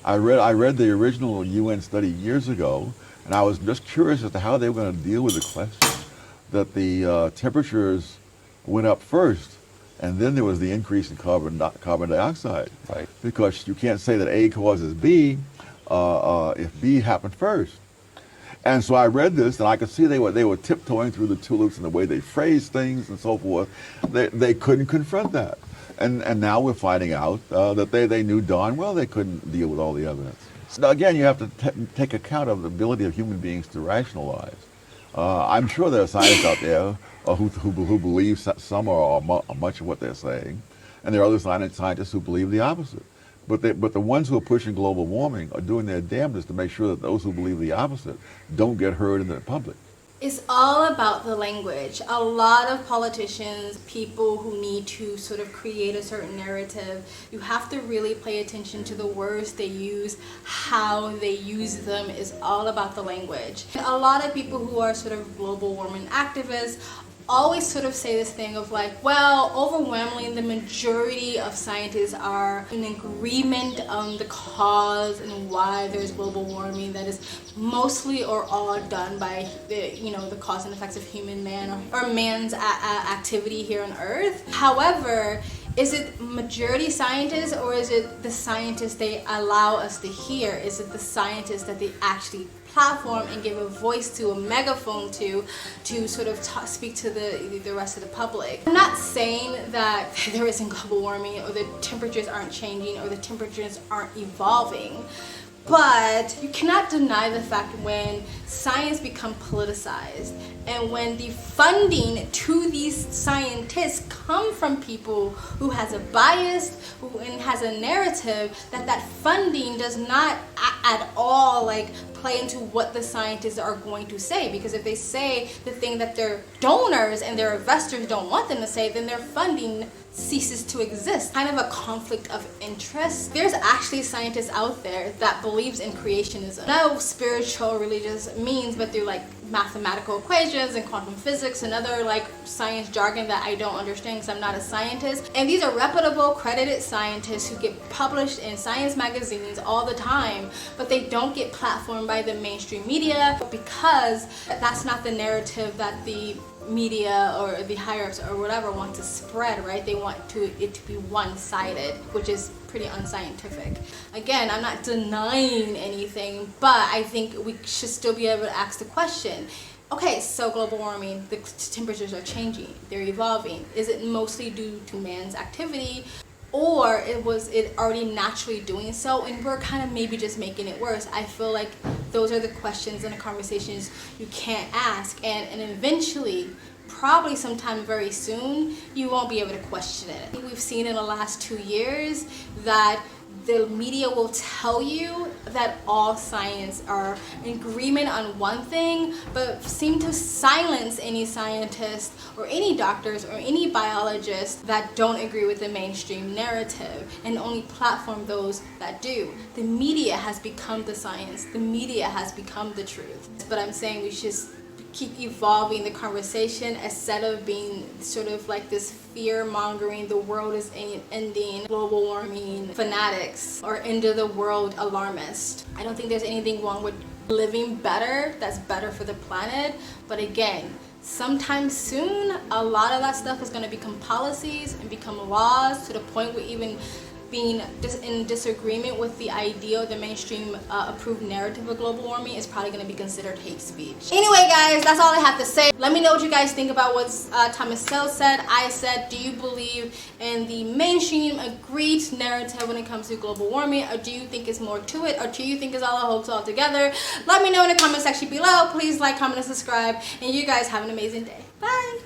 I read the original UN study years ago, and I was just curious as to how they were going to deal with the question that the temperatures went up first, and then there was the increase in carbon dioxide. Right. Because you can't say that A causes B if B happened first. And so I read this, and I could see they were tiptoeing through the tulips and the way they phrased things and so forth. They couldn't confront that. And now we're finding out that they knew darn well they couldn't deal with all the evidence. Now, again, you have to take account of the ability of human beings to rationalize. I'm sure there are scientists out there who believe some or much of what they're saying, and there are other scientists who believe the opposite. But the ones who are pushing global warming are doing their damnedest to make sure that those who believe the opposite don't get heard in the public. It's all about the language. A lot of politicians, people who need to sort of create a certain narrative, you have to really pay attention to the words they use, how they use them is all about the language. A lot of people who are sort of global warming activists always sort of say this thing of like, well, overwhelmingly the majority of scientists are in agreement on the cause and why there's global warming, that is mostly or all done by the cause and effects of or man's activity here on Earth. However, is it majority scientists, or is it the scientists they allow us to hear? Is it the scientists that they actually platform and give a voice to, a megaphone to sort of speak to the rest of the public? I'm not saying that there isn't global warming, or the temperatures aren't changing, or the temperatures aren't evolving. But you cannot deny the fact when science becomes politicized and when the funding to these scientists come from people who has a bias and has a narrative, that funding does not at all like play into what the scientists are going to say. Because if they say the thing that their donors and their investors don't want them to say, then their funding ceases to exist. Kind of a conflict of interest. There's actually scientists out there that believes in creationism. No spiritual religious means, but through like mathematical equations and quantum physics and other like science jargon that I don't understand because I'm not a scientist. And these are reputable, credited scientists who get published in science magazines all the time, but they don't get platformed by the mainstream media because that's not the narrative that the media or the higher-ups or whatever want to spread, right? They want it to be one-sided, which is pretty unscientific. Again, I'm not denying anything, but I think we should still be able to ask the question, okay, so global warming, the temperatures are changing, they're evolving. Is it mostly due to man's activity, or was it already naturally doing so and we're kind of maybe just making it worse? I feel like those are the questions and the conversations you can't ask, and eventually, probably sometime very soon, you won't be able to question it. I think we've seen in the last 2 years that the media will tell you that all science are in agreement on one thing, but seem to silence any scientists or any doctors or any biologists that don't agree with the mainstream narrative, and only platform those that do. The media has become the science. The media has become the truth. But I'm saying we should keep evolving the conversation instead of being sort of like this fear-mongering, the world is ending, global warming fanatics, or end of the world alarmist. I don't think there's anything wrong with living better that's better for the planet, but again, sometime soon, a lot of that stuff is going to become policies and become laws, to the point where even being in disagreement with the idea of the mainstream approved narrative of global warming is probably going to be considered hate speech. Anyway, guys, that's all I have to say. Let me know what you guys think about what Thomas Sowell said. I said, do you believe in the mainstream agreed narrative when it comes to global warming, or do you think it's more to it, or do you think it's all a hoax altogether? Let me know in the comment section below. Please like, comment, and subscribe, and you guys have an amazing day. Bye!